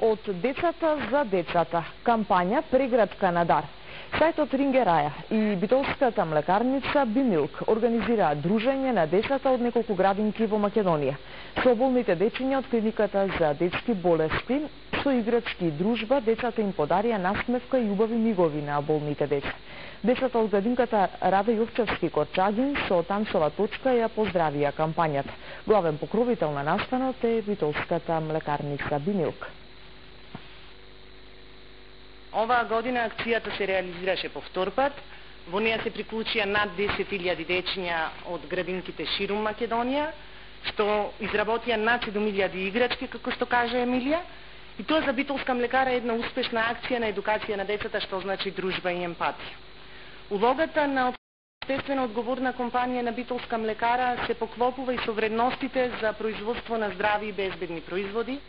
Од децата за децата, кампања Преградка на дар. Сајтот Рингераја и битолската млекарница Бимилк организираат дружење на децата од неколку градинки во Македонија. Со болните дечиња од клиниката за детски болести, со играчки дружба, децата им подарија насмевка и убави мигови на болните деца. Децата од градинката Раде Јовчевски Корчагин со танцова точка ја поздравија кампањата. Главен покровител на настанот е битолската млекарница Бимилк. Оваа година акцијата се реализираше по втор пат. Во неја се приклучија над 10.000 дечиња од градинките ширум Македонија, што изработија над 7.000 играчки, како што кажа Емилија. И тоа за битолска млекара е една успешна акција на едукација на децата, што значи дружба и емпатија. Улогата на општествено одговорна компанија на битолска млекара се поклопува и со вредностите за производство на здрави и безбедни производи,